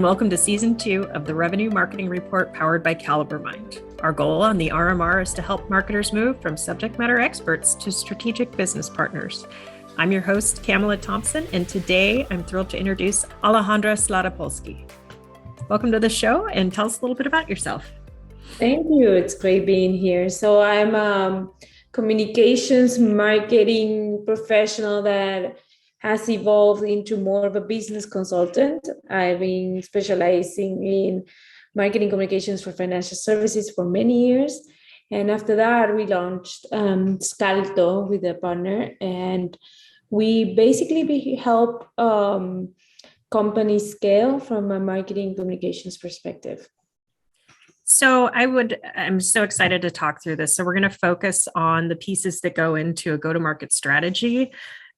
Welcome to Season 2 of the Revenue Marketing Report powered by Caliber Mind. Our goal on the RMR is to help marketers move from subject matter experts to strategic business partners. I'm your host, Camela Thompson, and today I'm thrilled to introduce Alejandra Slatapolsky. Welcome to the show, and tell us a little bit about yourself. Thank you. It's great being here. So I'm a communications marketing professional that has evolved into more of a business consultant. I've been specializing in marketing communications for financial services for many years. And after that, we launched Scalto with a partner. And we basically help companies scale from a marketing communications perspective. So I'm so excited to talk through this. So we're going to focus on the pieces that go into a go-to-market strategy.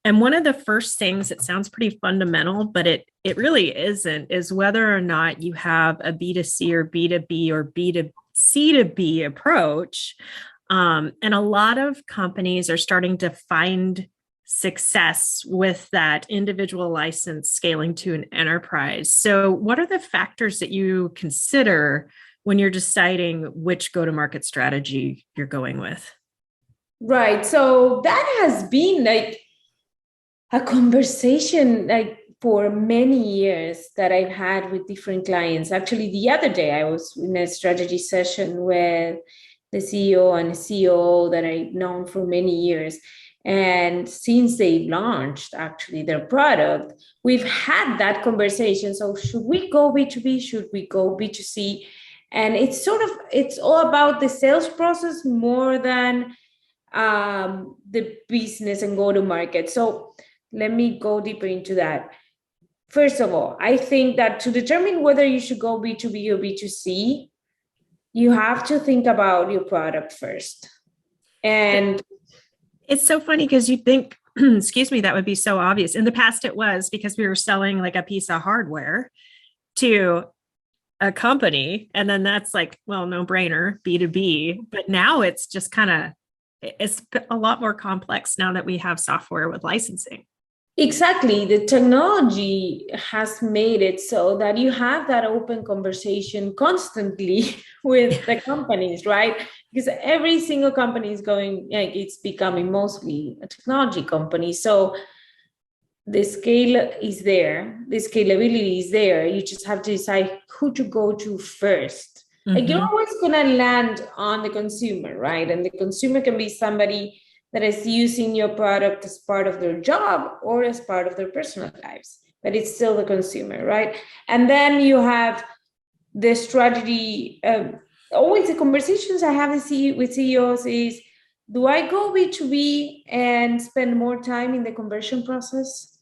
And one of the first things, it sounds pretty fundamental, but it really isn't, is whether or not you have a B2C or B2B or B2C2B approach. And a lot of companies are starting to find success with that individual license scaling to an enterprise. So what are the factors that you consider when you're deciding which go-to-market strategy you're going with? Right. So that has been like a conversation for many years that I've had with different clients. Actually, the other day I was in a strategy session with the CEO and COO that I've known for many years. And since they launched actually their product, we've had that conversation. So should we go B2B? Should we go B2C? And it's all about the sales process more than the business and go to market. So let me go deeper into that. First of all, I think that to determine whether you should go B2B or B2C, you have to think about your product first. And it's so funny because you think, excuse me, that would be so obvious. In the past, it was because we were selling like a piece of hardware to a company. And then that's like, well, no brainer, B2B. But now it's just it's a lot more complex now that we have software with licensing. Exactly. The technology has made it so that you have that open conversation constantly with the companies, right? Because every single company is it's becoming mostly a technology company. So the scale is there, the scalability is there. You just have to decide who to go to first. Mm-hmm. Like you're always going to land on the consumer, right? And the consumer can be somebody that is using your product as part of their job or as part of their personal lives, but it's still the consumer, right? And then you have the strategy. Always the conversations I have with CEOs is, do I go B2B and spend more time in the conversion process?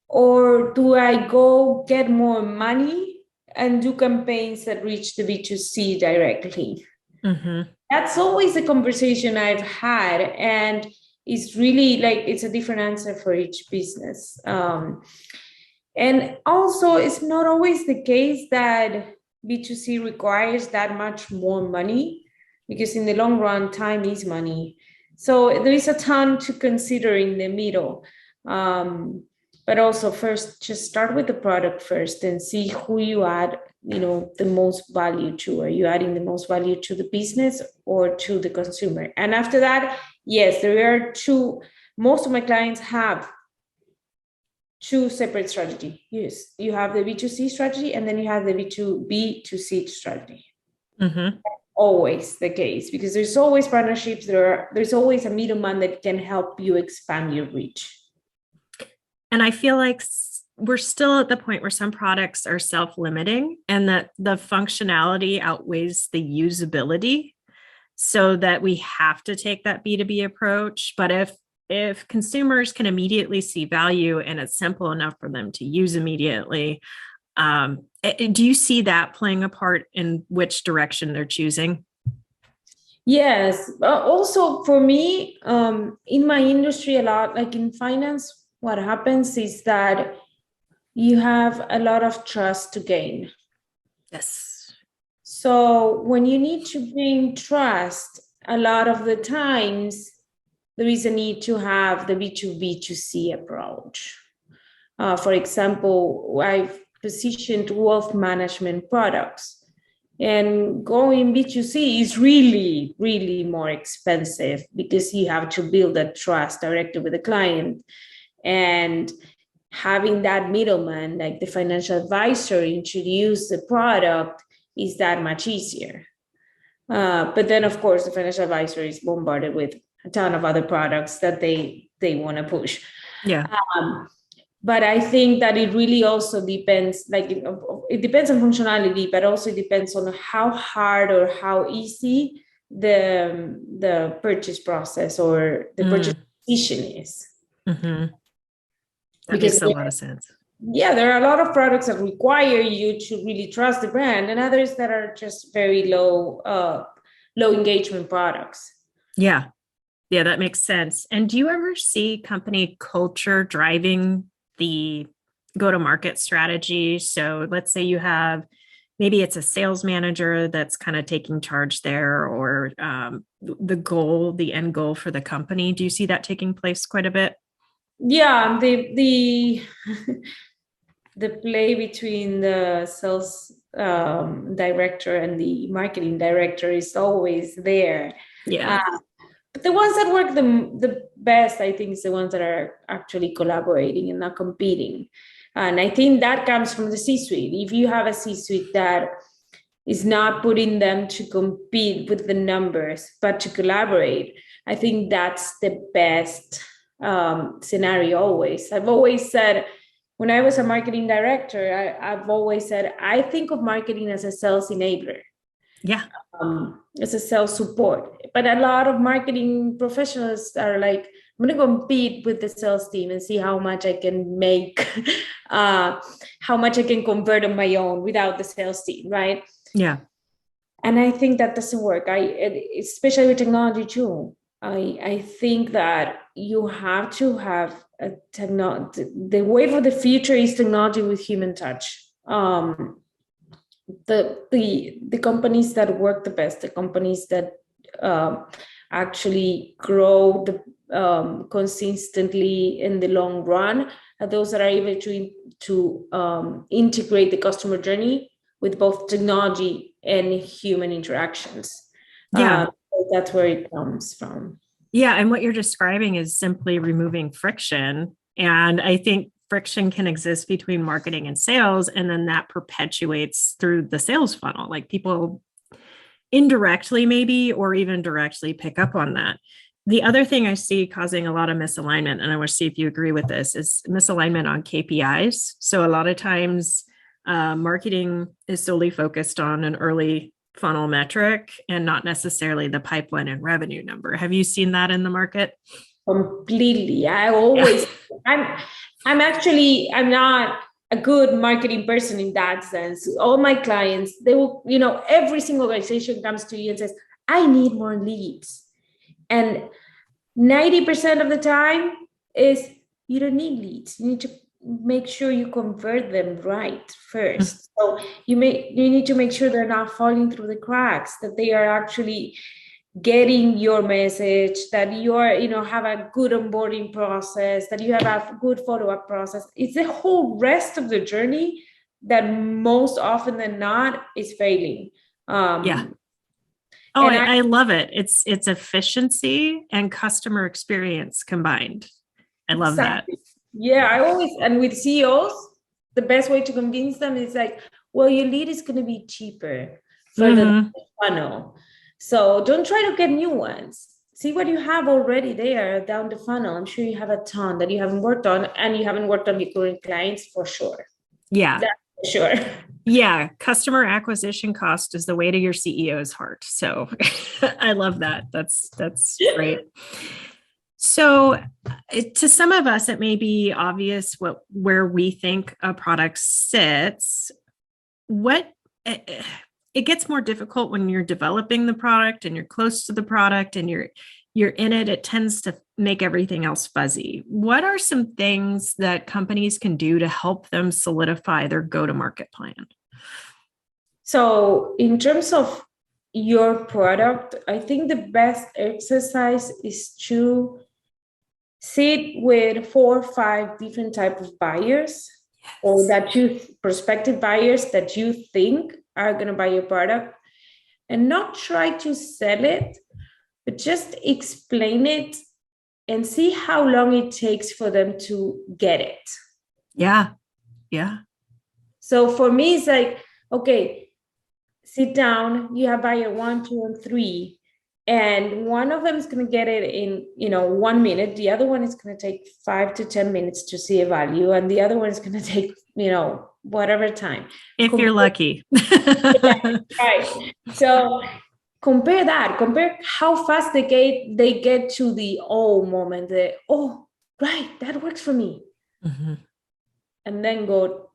Or do I go get more money and do campaigns that reach the B2C directly? Mm-hmm. That's always the conversation I've had. And it's really it's a different answer for each business. And also, it's not always the case that B2C requires that much more money, because in the long run, time is money. So there is a ton to consider in the middle. But also first, just start with the product first and see who you add, the most value to. Are you adding the most value to the business or to the consumer? And after that, yes, there are two. Most of my clients have two separate strategies. Yes, you have the B2C strategy and then you have the B2B2C strategy. Mm-hmm. Always the case, because there's always partnerships. There's always a middleman that can help you expand your reach. And I feel like we're still at the point where some products are self-limiting and that the functionality outweighs the usability, so that we have to take that B2B approach. But if consumers can immediately see value and it's simple enough for them to use immediately, do you see that playing a part in which direction they're choosing? Yes. Also for me, in my industry, a lot, like in finance, what happens is that you have a lot of trust to gain. Yes. So when you need to bring trust, a lot of the times there is a need to have the B2B2C approach. For example, I've positioned wealth management products. And going B2C is really, really more expensive because you have to build that trust directly with the client. And having that middleman, like the financial advisor, introduce the product is that much easier. But then, of course, the financial advisor is bombarded with a ton of other products that they want to push. Yeah. But I think that it really also depends, like it depends on functionality, but also it depends on how hard or how easy the purchase process or the purchase decision is. Mm-hmm. That Because makes a lot of sense. Yeah, there are a lot of products that require you to really trust the brand, and others that are just very low engagement products. Yeah. Yeah, that makes sense. And do you ever see company culture driving the go-to-market strategy? So let's say you have, maybe it's a sales manager that's kind of taking charge there, or the end goal for the company. Do you see that taking place quite a bit? Yeah, the the play between the sales director and the marketing director is always there. Yeah. But the ones that work the best, I think, is the ones that are actually collaborating and not competing. And I think that comes from the C-suite. If you have a C-suite that is not putting them to compete with the numbers, but to collaborate, I think that's the best scenario always. I've always said, when I was a marketing director, I've always said, I think of marketing as a sales enabler. Yeah. As a sales support. But a lot of marketing professionals are like, I'm going to compete with the sales team and see how much I can make, how much I can convert on my own without the sales team, right? Yeah. And I think that doesn't work. Especially with technology too. I think that you have to have a technology. The wave of the future is technology with human touch. The companies that work the best, the companies that actually grow consistently in the long run, are those that are able to integrate the customer journey with both technology and human interactions. Yeah. That's where it comes from. Yeah. And what you're describing is simply removing friction. And I think friction can exist between marketing and sales, and then that perpetuates through the sales funnel. Like people indirectly, maybe, or even directly pick up on that. The other thing I see causing a lot of misalignment, and I want to see if you agree with this, is misalignment on KPIs. So a lot of times marketing is solely focused on an early funnel metric and not necessarily the pipeline and revenue number. Have you seen that in the market? Completely. I always, yeah. I'm not a good marketing person in that sense. All my clients, they will, every single organization comes to you and says, I need more leads. And 90% of the time is you don't need leads. You need to make sure you convert them right first. So you need to make sure they're not falling through the cracks, that they are actually getting your message, that have a good onboarding process, that you have a good follow-up process. It's the whole rest of the journey that most often than not is failing. Yeah. Oh, I love it. It's efficiency and customer experience combined. I love exactly. That. Yeah, and with CEOs, the best way to convince them is like, well, your lead is going to be cheaper for the funnel. So don't try to get new ones. See what you have already there down the funnel. I'm sure you have a ton that you haven't worked on, and you haven't worked on your current clients for sure. Yeah. That's for sure. Yeah. Customer acquisition cost is the way to your CEO's heart. So I love that. That's great. So to some of us, it may be obvious where we think a product sits. It gets more difficult when you're developing the product and you're close to the product and you're in it. It tends to make everything else fuzzy. What are some things that companies can do to help them solidify their go-to-market plan? So in terms of your product, I think the best exercise is to sit with 4 or 5 different types of buyers or that you prospective buyers that you think are going to buy your product, and not try to sell it, but just explain it and see how long it takes for them to get it. Yeah. Yeah. So for me, it's like, okay, sit down, you have buyer 1, 2, and 3, and one of them is going to get it in 1 minute, the other one is going to take 5 to 10 minutes to see a value, and the other one is going to take whatever time, if you're lucky. right? So compare how fast they get to the moment, right, that works for me. Mm-hmm. And then go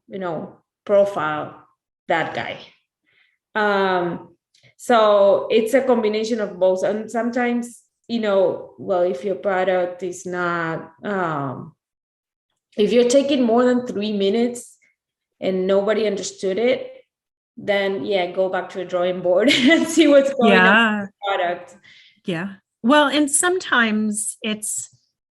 profile that guy. So it's a combination of both. And sometimes, if your product is not, if you're taking more than 3 minutes and nobody understood it, then go back to a drawing board and see what's going on with the product. Yeah. Well, and sometimes it's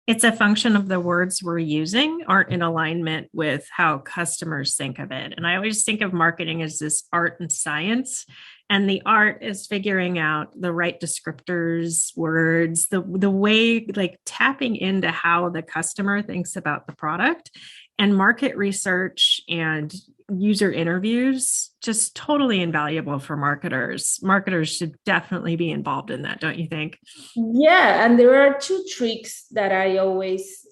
a function of the words we're using aren't in alignment with how customers think of it. And I always think of marketing as this art and science. And the art is figuring out the right descriptors, words, the way, like tapping into how the customer thinks about the product. And market research and user interviews, just totally invaluable for marketers. Marketers should definitely be involved in that, don't you think? Yeah, and there are 2 tricks that I always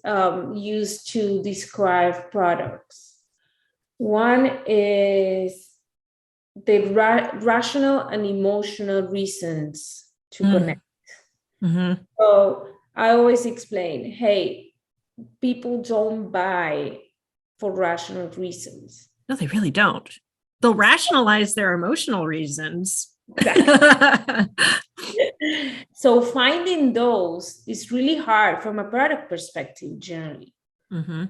use to describe products. One is the rational and emotional reasons to connect. Mm-hmm. So I always explain, hey, people don't buy for rational reasons. No, they really don't. They'll rationalize their emotional reasons. Exactly. So finding those is really hard from a product perspective, generally. Mm-hmm.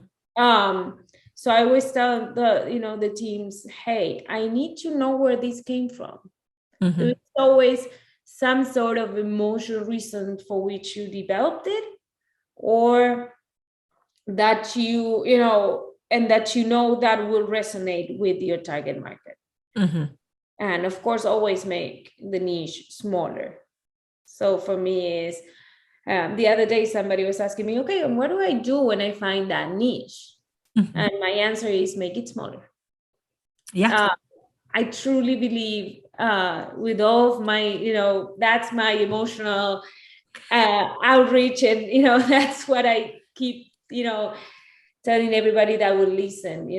So I always tell the teams, hey, I need to know where this came from. Mm-hmm. There's always some sort of emotional reason for which you developed it, or that that will resonate with your target market. Mm-hmm. And of course, always make the niche smaller. So for me is, the other day somebody was asking me, okay, and what do I do when I find that niche? Mm-hmm. And my answer is make it smaller. Yeah. I truly believe with all of my, that's my emotional outreach, and that's what I keep telling everybody that will listen,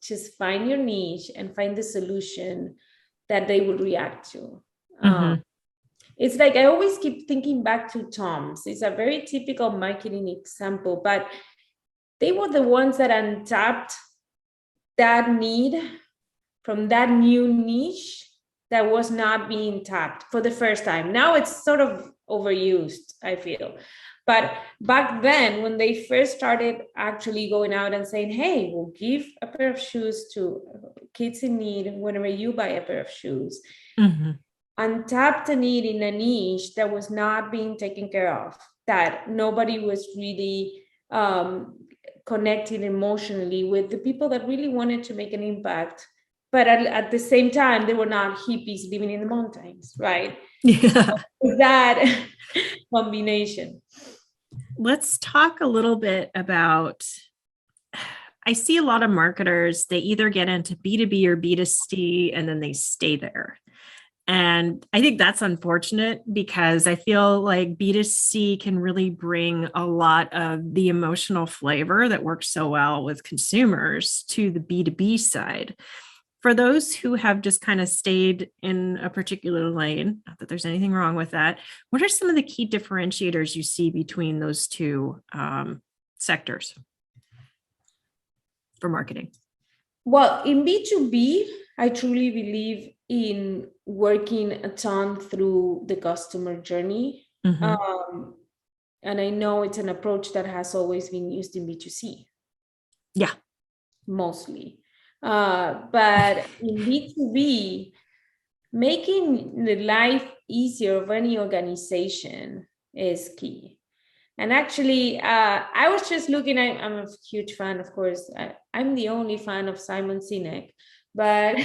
just find your niche and find the solution that they will react to. Mm-hmm. It's like I always keep thinking back to Tom's. It's a very typical marketing example, but they were the ones that untapped that need from that new niche that was not being tapped for the first time. Now it's sort of overused, I feel. But back then, when they first started actually going out and saying, hey, we'll give a pair of shoes to kids in need whenever you buy a pair of shoes, mm-hmm. untapped a need in a niche that was not being taken care of, that nobody was really connecting emotionally with the people that really wanted to make an impact. But at the same time, they were not hippies living in the mountains, right? Yeah. So that combination. Let's talk a little bit about, I see a lot of marketers, they either get into B2B or B2C and then they stay there. And I think that's unfortunate because I feel like B2C can really bring a lot of the emotional flavor that works so well with consumers to the B2B side. For those who have just kind of stayed in a particular lane, not that there's anything wrong with that, what are some of the key differentiators you see between those two sectors for marketing? Well, in B2B, I truly believe in working a ton through the customer journey. Mm-hmm. And I know it's an approach that has always been used in B2C. Yeah. Mostly. But in B2B, making the life easier of any organization is key. And actually, I was just looking, I'm a huge fan, of course. I'm the only fan of Simon Sinek, but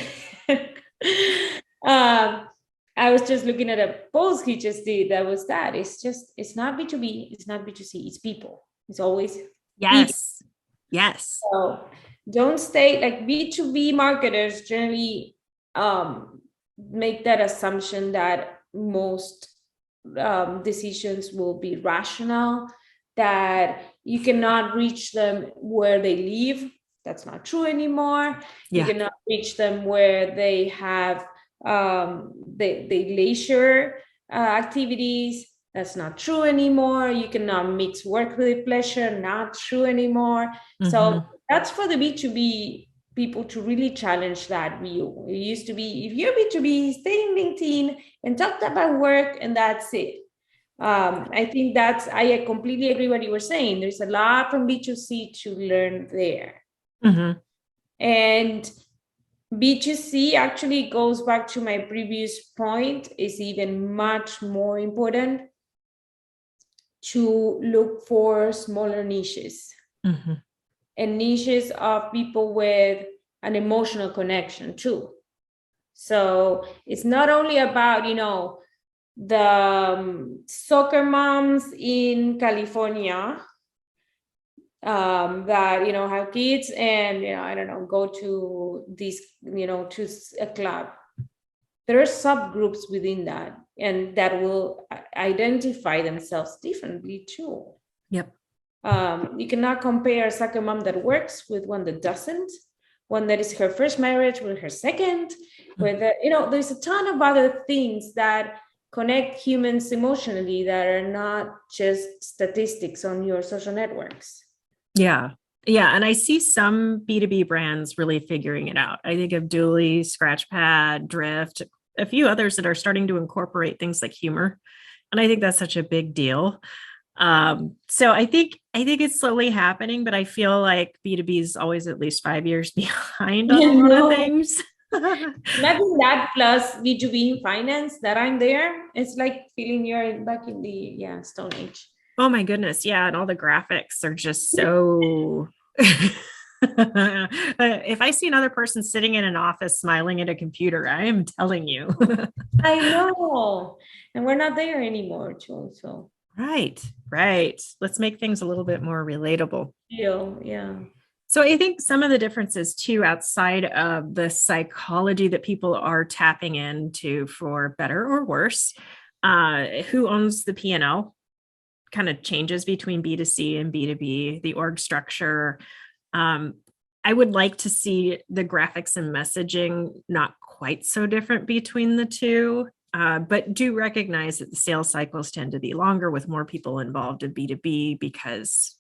I was just looking at a post he just did that was that. It's not B2B, it's not B2C, it's people. It's always Yes. People. Yes. So don't stay like B2B marketers generally make that assumption that most decisions will be rational, that you cannot reach them where they live. That's not true anymore. You cannot reach them where they have they leisure activities. That's not true anymore. You cannot mix work with pleasure. Not true anymore. So that's for the B2B people to really challenge that view. It used to be, if you're B2B, stay in LinkedIn and talk about work, and that's it. I think I completely agree what you were saying. There's a lot from B2C to learn there. And B2C actually goes back to my previous point, is even much more important to look for smaller niches. And niches of people with an emotional connection too. So it's not only about, the soccer moms in California that, have kids and, I don't know, go to this, to a club. There are subgroups within that, and that will identify themselves differently too. Yep. You cannot compare a soccer mom that works with one that doesn't, one that is her first marriage with her second, with there's a ton of other things that connect humans emotionally that are not just statistics on your social networks. Yeah. And I see some B2B brands really figuring it out. I think of Dooley, Scratchpad, Drift, a few others that are starting to incorporate things like humor. And I think that's such a big deal. So I think it's slowly happening, but I feel like B2B is always at least 5 years behind on a lot of things. Imagine that plus B2B finance that I'm there. It's like feeling you're back in the Stone Age. Oh my goodness. Yeah. And all the graphics are just so if I see another person sitting in an office smiling at a computer, I am telling you. I know. And we're not there anymore too. So Right. Let's make things a little bit more relatable. Yeah. So I think some of the differences too, outside of the psychology that people are tapping into for better or worse, who owns the P&L kind of changes between B2C and B2B, the org structure. I would like to see the graphics and messaging not quite so different between the two. But do recognize that the sales cycles tend to be longer with more people involved in B2B because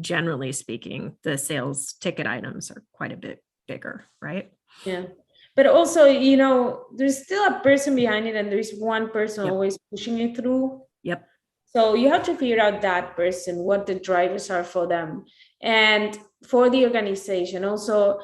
generally speaking, the sales ticket items are quite a bit bigger, right? Yeah. But also, there's still a person behind it and there's one person always pushing it through. Yep. So you have to figure out that person, what the drivers are for them. And for the organization, also,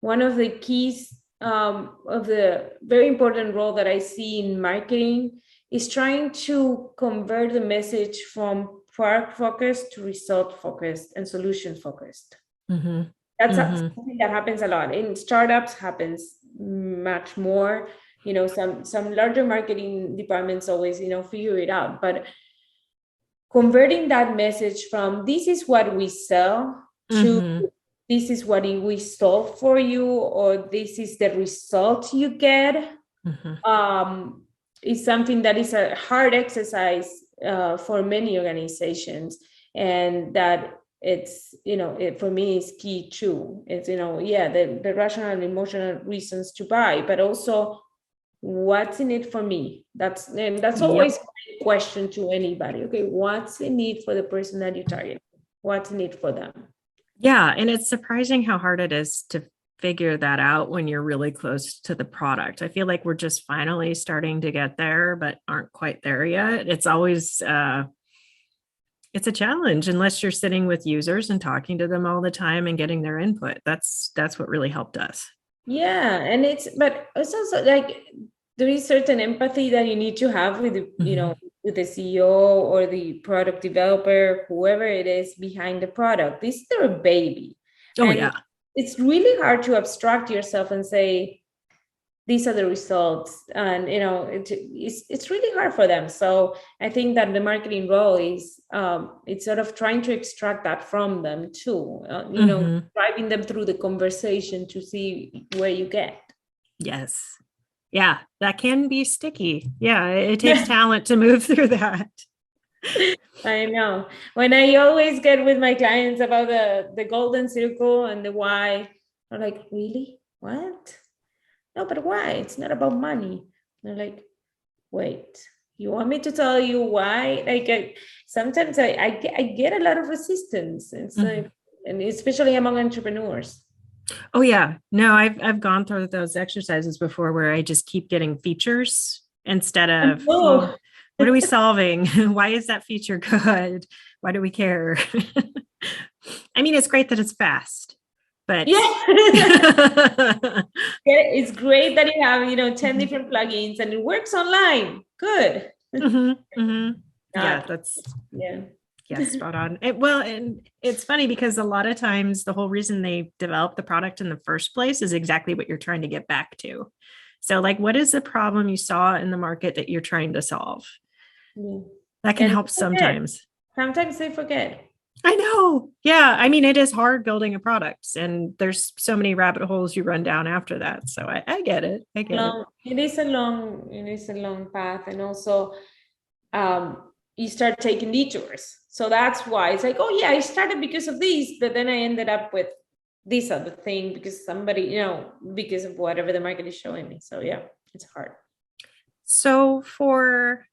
one of the keys of the very important role that I see in marketing is trying to convert the message from product focused to result focused and solution focused. That's something that happens a lot in startups, happens much more. Some larger marketing departments always figure it out, but converting that message from this is what we sell to this is what we solve for you, or this is the result you get, is something that is a hard exercise for many organizations, and that it's for me is key too. It's the rational and emotional reasons to buy, but also what's in it for me. That's always a question to anybody. Okay, what's in it for the person that you target? What's in it for them? Yeah, and it's surprising how hard it is to figure that out when you're really close to the product. I feel like we're just finally starting to get there, but aren't quite there yet. It's always it's a challenge unless you're sitting with users and talking to them all the time and getting their input. That's what really helped us. Yeah, and it's also like there is certain empathy that you need to have with with the CEO or the product developer, whoever it is behind the product. This is their baby. Oh, and yeah. it's really hard to abstract yourself and say, these are the results. And, it's really hard for them. So I think that the marketing role is, it's sort of trying to extract that from them too, driving them through the conversation to see where you get. Yes. Yeah, that can be sticky. Yeah, it takes talent to move through that. I know. When I always get with my clients about the golden circle and the why, I'm like, really? What? No, but why? It's not about money. They're like, wait, you want me to tell you why? Like, sometimes I get a lot of resistance. It's like, and especially among entrepreneurs. Oh yeah. No, I've gone through those exercises before where I just keep getting features instead of, well, what are we solving? Why is that feature good? Why do we care? I mean, it's great that it's fast, but yeah. It's great that you have, 10 different plugins and it works online. Good. Yeah, spot on. And it's funny because a lot of times the whole reason they develop the product in the first place is exactly what you're trying to get back to. So like, what is the problem you saw in the market that you're trying to solve? That can help sometimes. Sometimes they forget. I know. Yeah. I mean, it is hard building a product and there's so many rabbit holes you run down after that. So I get it. It is a long path. And also, you start taking detours. So that's why it's like, oh yeah, I started because of this, but then I ended up with this other thing because somebody, because of whatever the market is showing me. So yeah, it's hard. So for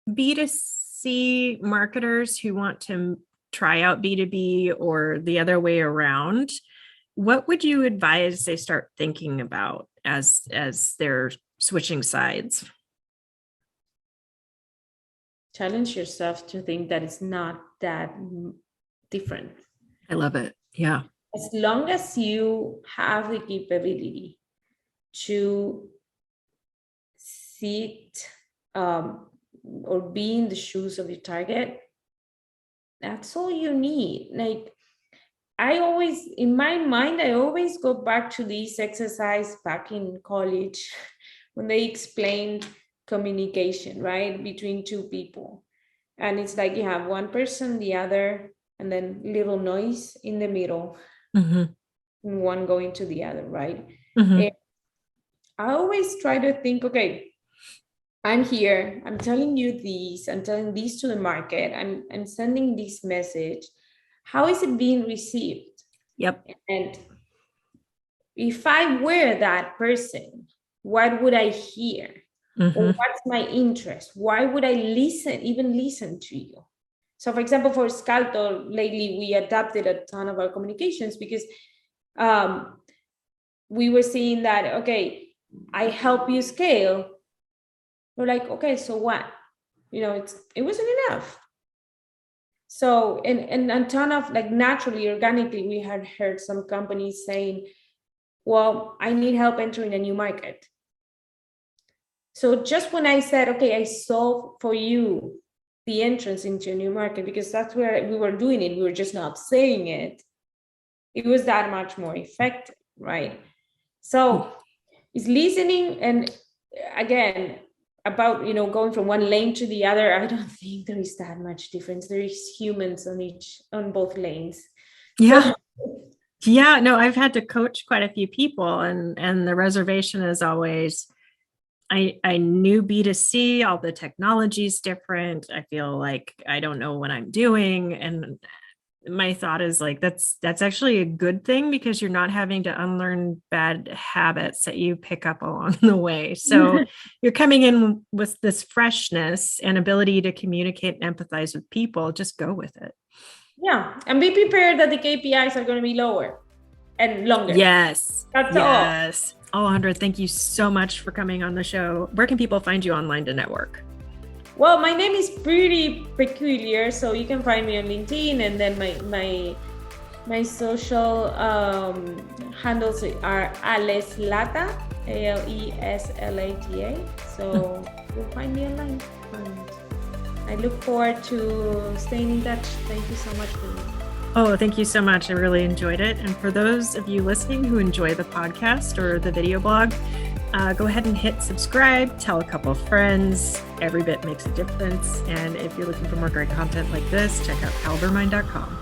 B2C marketers who want to try out B2B or the other way around, what would you advise they start thinking about as they're switching sides? Challenge yourself to think that it's not that different. I love it. Yeah. As long as you have the capability to sit or be in the shoes of your target, that's all you need. Like, in my mind, I always go back to this exercise back in college when they explained communication, right, between two people. And it's like you have one person, the other, and then little noise in the middle, and one going to the other, right? And I always try to think, okay, I'm here, I'm telling you this, I'm telling this to the market, I'm sending this message. How is it being received? Yep. And if I were that person, what would I hear? Or what's my interest? Why would I even listen to you? So for example, for Scalto, lately we adapted a ton of our communications because we were seeing that, okay, I help you scale. We're like, okay, so what? It wasn't enough. So, and a ton of, like, naturally, organically, we had heard some companies saying, well, I need help entering a new market. So just when I said, okay, I solve for you the entrance into a new market, because that's where we were doing it, we were just not saying it, it was that much more effective, right? So it's listening. And again, about, going from one lane to the other, I don't think there is that much difference. There is humans on both lanes. Yeah. Yeah, no, I've had to coach quite a few people, and the reservation is always, I knew B2C, all the technology is different. I feel like I don't know what I'm doing. And my thought is like, that's actually a good thing because you're not having to unlearn bad habits that you pick up along the way. So you're coming in with this freshness and ability to communicate and empathize with people. Just go with it. Yeah. And be prepared that the KPIs are going to be lower and longer. Yes. That's all. Alejandra, thank you so much for coming on the show. Where can people find you online to network? Well, my name is pretty peculiar, so you can find me on LinkedIn, and then my My social handles are Aleslata, Aleslata. So you'll find me online. And I look forward to staying in touch. Thank you so much for me. Oh, thank you so much. I really enjoyed it. And for those of you listening who enjoy the podcast or the video blog, go ahead and hit subscribe, tell a couple of friends. Every bit makes a difference. And if you're looking for more great content like this, check out calibermind.com.